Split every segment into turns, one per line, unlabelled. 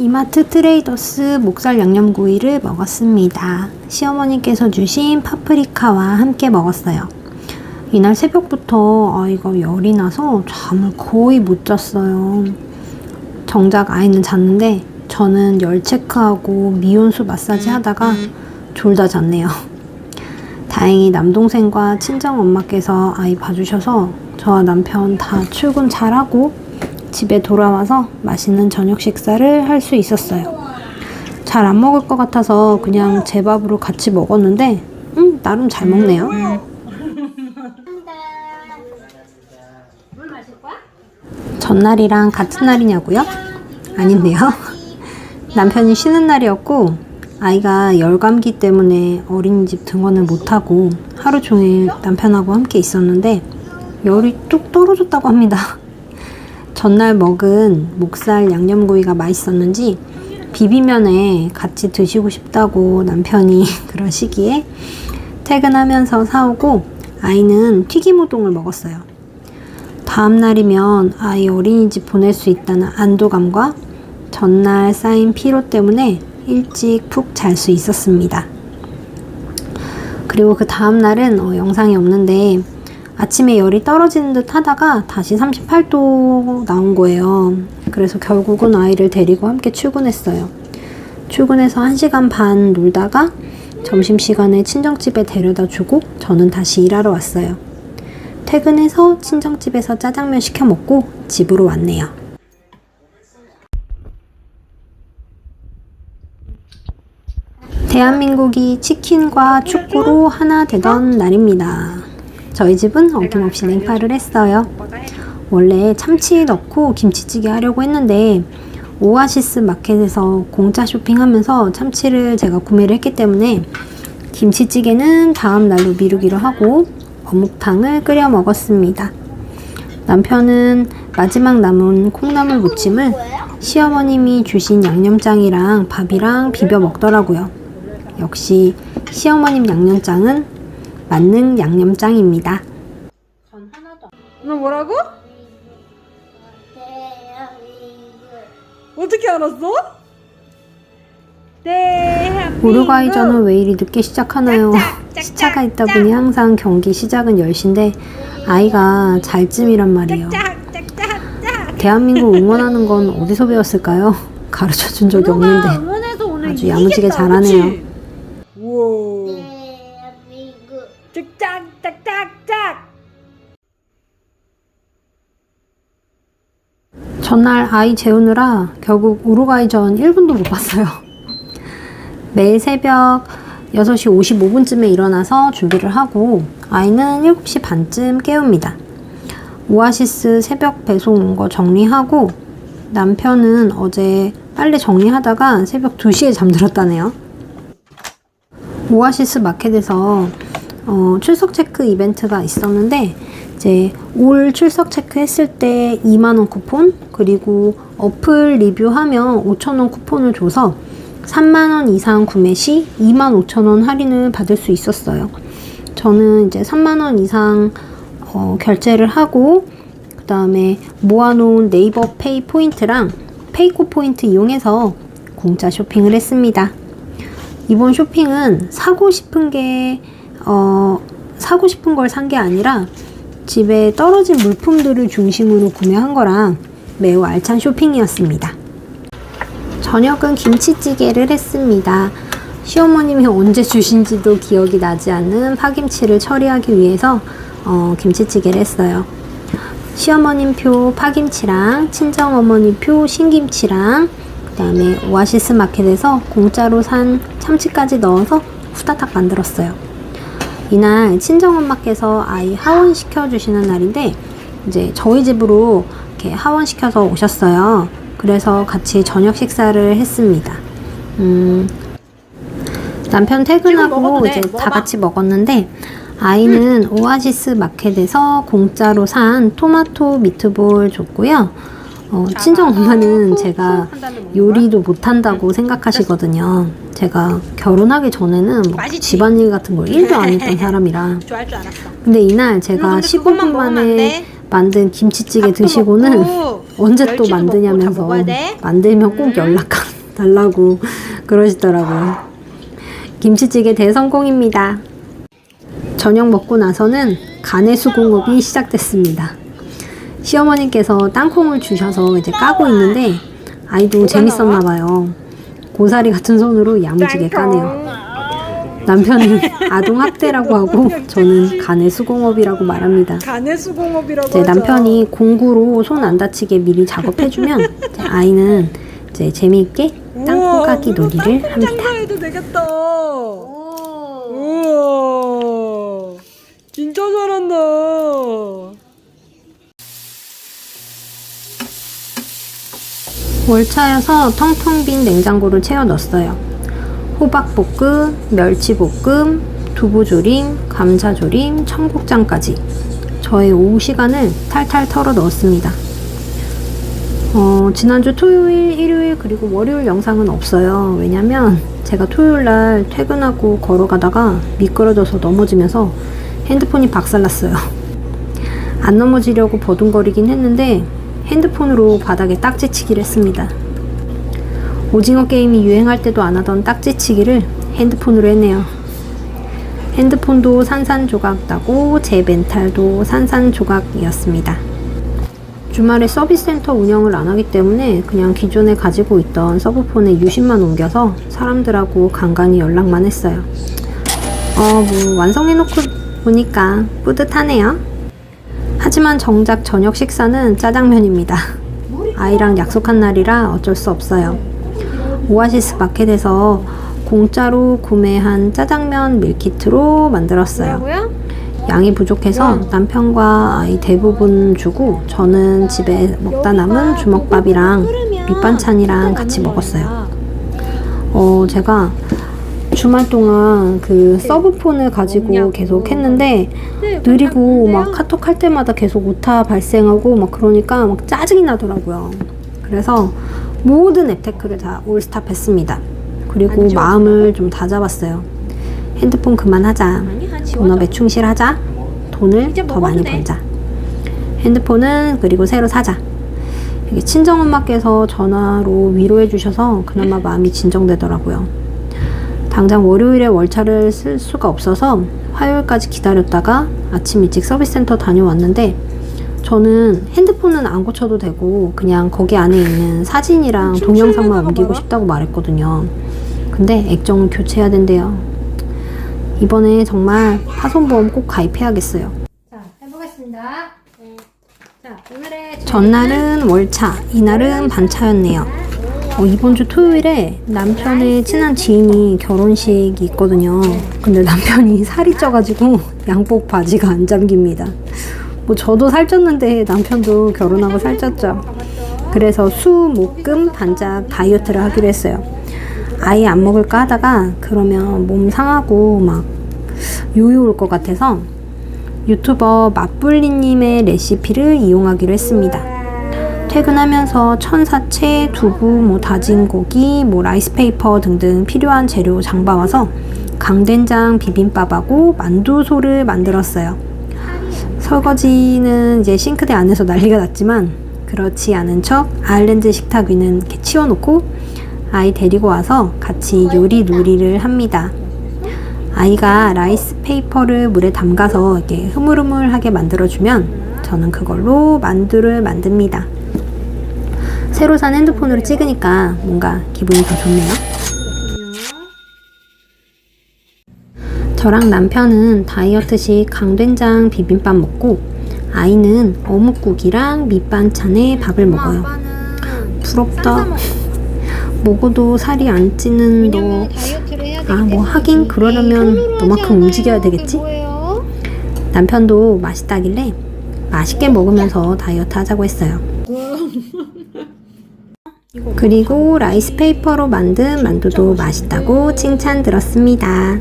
이마트 트레이더스 목살 양념구이를 먹었습니다. 시어머니께서 주신 파프리카와 함께 먹었어요. 이날 새벽부터 아이가 열이 나서 잠을 거의 못 잤어요. 정작 아이는 잤는데 저는 열 체크하고 미온수 마사지 하다가 졸다 잤네요. 다행히 남동생과 친정엄마께서 아이 봐주셔서 저와 남편 다 출근 잘하고 집에 돌아와서 맛있는 저녁 식사를 할 수 있었어요. 잘 안 먹을 것 같아서 그냥 제 밥으로 같이 먹었는데 나름 잘 먹네요. 전날이랑 같은 날이냐고요? 아닌데요. 남편이 쉬는 날이었고 아이가 열감기 때문에 어린이집 등원을 못하고 하루 종일 남편하고 함께 있었는데 열이 뚝 떨어졌다고 합니다. 전날 먹은 목살 양념구이가 맛있었는지 비비면에 같이 드시고 싶다고 남편이 그런 시기에 퇴근하면서 사오고 아이는 튀김우동을 먹었어요. 다음 날이면 아이 어린이집 보낼 수 있다는 안도감과 전날 쌓인 피로 때문에 일찍 푹 잘 수 있었습니다. 그리고 그 다음 날은 영상이 없는데 아침에 열이 떨어지는 듯 하다가 다시 38도 나온 거예요. 그래서 결국은 아이를 데리고 함께 출근했어요. 출근해서 1시간 반 놀다가 점심시간에 친정집에 데려다 주고 저는 다시 일하러 왔어요. 퇴근해서 친정집에서 짜장면 시켜 먹고 집으로 왔네요. 대한민국이 치킨과 축구로 하나 되던 날입니다. 저희 집은 어김없이 냉파를 했어요. 원래 참치 넣고 김치찌개 하려고 했는데 오아시스 마켓에서 공짜 쇼핑하면서 참치를 제가 구매를 했기 때문에 김치찌개는 다음 날로 미루기로 하고 어묵탕을 끓여 먹었습니다. 남편은 마지막 남은 콩나물 무침을 시어머님이 주신 양념장이랑 밥이랑 비벼 먹더라고요. 역시 시어머님 양념장은 만능 양념장입니다.
너 뭐라고? 어떻게 알았어?
우루과이전은 왜 이리 늦게 시작하나요? 시차가 있다 보니 항상 경기 시작은 10시인데 아이가 잘쯤이란 말이에요. 대한민국 응원하는 건 어디서 배웠을까요? 가르쳐 준 적이 없는데 아주 야무지게 잘하네요.
우와. 짝짝짝짝짝.
전날 아이 재우느라 결국 우루과이전 1분도 못 봤어요. 매일 새벽 6시 55분쯤에 일어나서 준비를 하고 아이는 7시 반쯤 깨웁니다. 오아시스 새벽 배송 온 거 정리하고 남편은 어제 빨래 정리하다가 새벽 2시에 잠들었다네요. 오아시스 마켓에서 출석 체크 이벤트가 있었는데 이제 올 출석 체크 했을 때 2만원 쿠폰 그리고 어플 리뷰하면 5,000원 쿠폰을 줘서 3만원 이상 구매 시 25,000원 할인을 받을 수 있었어요. 저는 이제 3만원 이상 결제를 하고 그 다음에 모아놓은 네이버 페이 포인트랑 페이코 포인트 이용해서 공짜 쇼핑을 했습니다. 이번 쇼핑은 사고 싶은 걸 산 게 아니라 집에 떨어진 물품들을 중심으로 구매한 거라 매우 알찬 쇼핑이었습니다. 저녁은 김치찌개를 했습니다. 시어머님이 언제 주신지도 기억이 나지 않는 파김치를 처리하기 위해서 김치찌개를 했어요. 시어머님 표 파김치랑 친정어머니 표 신김치랑 그 다음에 오아시스 마켓에서 공짜로 산 참치까지 넣어서 후다닥 만들었어요. 이날 친정엄마께서 아이 하원시켜 주시는 날인데 이제 저희 집으로 이렇게 하원시켜서 오셨어요. 그래서 같이 저녁 식사를 했습니다. 남편 퇴근하고 이제 다 같이 먹었는데 아이는 오아시스 마켓에서 공짜로 산 토마토 미트볼 줬고요. 친정엄마는 제가 요리도 못한다고 생각하시거든요. 제가 결혼하기 전에는 집안일 같은 걸 1도 안 했던 사람이라. 근데 이날 제가 15분 만에 만든 김치찌개 드시고는 언제 또 만드냐면서 만들면 꼭 연락하는 달라고 그러시더라고요. 김치찌개 대성공입니다. 저녁 먹고 나서는 가내수공업이 시작됐습니다. 시어머니께서 땅콩을 주셔서 이제 까고 있는데 아이도 재밌었나 봐요. 고사리 같은 손으로 야무지게 까네요. 남편은 아동학대라고 하고 저는 가내수공업이라고 말합니다.
가내수공업이라고
이제
하자.
남편이 공구로 손 안 다치게 미리 작업해주면 이제 아이는 이제 재미있게 땅콩 까기 놀이를 합니다.
장사해도 되겠다. 우와. 진짜 잘한다.
월차여서 텅텅 빈 냉장고를 채워 넣었어요. 호박볶음, 멸치볶음, 두부조림, 감자조림, 청국장까지 저의 오후 시간을 탈탈 털어 넣었습니다. 지난주 토요일, 일요일 그리고 월요일 영상은 없어요. 왜냐면 제가 토요일날 퇴근하고 걸어가다가 미끄러져서 넘어지면서 핸드폰이 박살났어요. 안 넘어지려고 버둥거리긴 했는데 핸드폰으로 바닥에 딱지치기를 했습니다. 오징어 게임이 유행할 때도 안 하던 딱지치기를 핸드폰으로 했네요. 핸드폰도 산산조각 나고 제 멘탈도 산산조각이었습니다. 주말에 서비스 센터 운영을 안 하기 때문에 그냥 기존에 가지고 있던 서브폰에 유심만 옮겨서 사람들하고 간간히 연락만 했어요. 완성해놓고 보니까 뿌듯하네요. 하지만 정작 저녁 식사는 짜장면입니다. 아이랑 약속한 날이라 어쩔 수 없어요. 오아시스 마켓에서 공짜로 구매한 짜장면 밀키트로 만들었어요. 양이 부족해서 남편과 아이 대부분 주고 저는 집에 먹다 남은 주먹밥이랑 밑반찬이랑 같이 먹었어요. 제가 주말 동안 그 서브폰을 가지고 계속 했는데 느리고 막 카톡 할 때마다 계속 오타 발생하고 막 그러니까 막 짜증이 나더라고요. 그래서 모든 앱테크를 다 올스탑 했습니다. 그리고 마음을 좀 다잡았어요. 핸드폰 그만하자. 본업에 충실하자. 돈을 더 많이 벌자. 핸드폰은 그리고 새로 사자. 이게 친정엄마께서 전화로 위로해 주셔서 그나마 마음이 진정되더라고요. 당장 월요일에 월차를 쓸 수가 없어서 화요일까지 기다렸다가 아침 일찍 서비스 센터 다녀왔는데 저는 핸드폰은 안 고쳐도 되고 그냥 거기 안에 있는 사진이랑 동영상만 옮기고 싶다고 말했거든요. 근데 액정을 교체해야 된대요. 이번에 정말 파손보험 꼭 가입해야겠어요. 자, 해보겠습니다. 자, 오늘의 전날은 월차, 이날은 반차였네요. 이번 주 토요일에 남편의 친한 지인이 결혼식이 있거든요. 근데 남편이 살이 쪄가지고 양복 바지가 안 잠깁니다. 저도 살쪘는데 남편도 결혼하고 살쪘죠. 그래서 수, 목, 금 반짝 다이어트를 하기로 했어요. 아예 안 먹을까 하다가 그러면 몸 상하고 막 요요 올 것 같아서 유튜버 맛불리님의 레시피를 이용하기로 했습니다. 퇴근하면서 천사채, 두부, 다진 고기, 라이스페이퍼 등등 필요한 재료 장봐와서 강된장 비빔밥하고 만두소를 만들었어요. 설거지는 이제 싱크대 안에서 난리가 났지만 그렇지 않은 척 아일랜드 식탁 위는 이렇게 치워놓고 아이 데리고 와서 같이 요리 놀이를 합니다. 아이가 라이스페이퍼를 물에 담가서 이렇게 흐물흐물하게 만들어주면 저는 그걸로 만두를 만듭니다. 새로 산 핸드폰으로 찍으니까 뭔가 기분이 더 좋네요. 저랑 남편은 다이어트식 강된장 비빔밥 먹고 아이는 어묵국이랑 밑반찬에 밥을 먹어요. 부럽다. 먹어도 살이 안 찌는 너. 하긴 그러려면 너만큼 움직여야 되겠지? 남편도 맛있다길래 맛있게 먹으면서 다이어트 하자고 했어요. 그리고 라이스페이퍼로 만든 만두도 맛있다고 칭찬 들었습니다.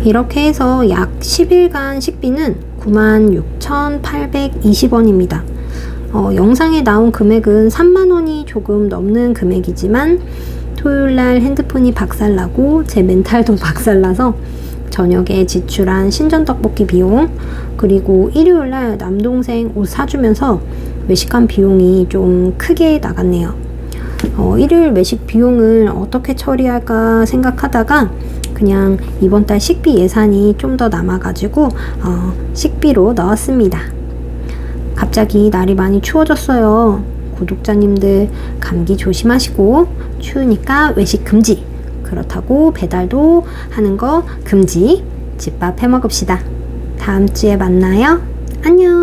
이렇게 해서 약 10일간 식비는 96,820원입니다. 영상에 나온 금액은 3만원이 조금 넘는 금액이지만 토요일날 핸드폰이 박살나고 제 멘탈도 박살나서 저녁에 지출한 신전떡볶이 비용 그리고 일요일날 남동생 옷 사주면서 외식한 비용이 좀 크게 나갔네요. 일요일 외식 비용을 어떻게 처리할까 생각하다가 그냥 이번 달 식비 예산이 좀 더 남아가지고 식비로 넣었습니다. 갑자기 날이 많이 추워졌어요. 구독자님들 감기 조심하시고 추우니까 외식 금지. 그렇다고 배달도 하는 거 금지. 집밥 해 먹읍시다. 다음 주에 만나요. 안녕.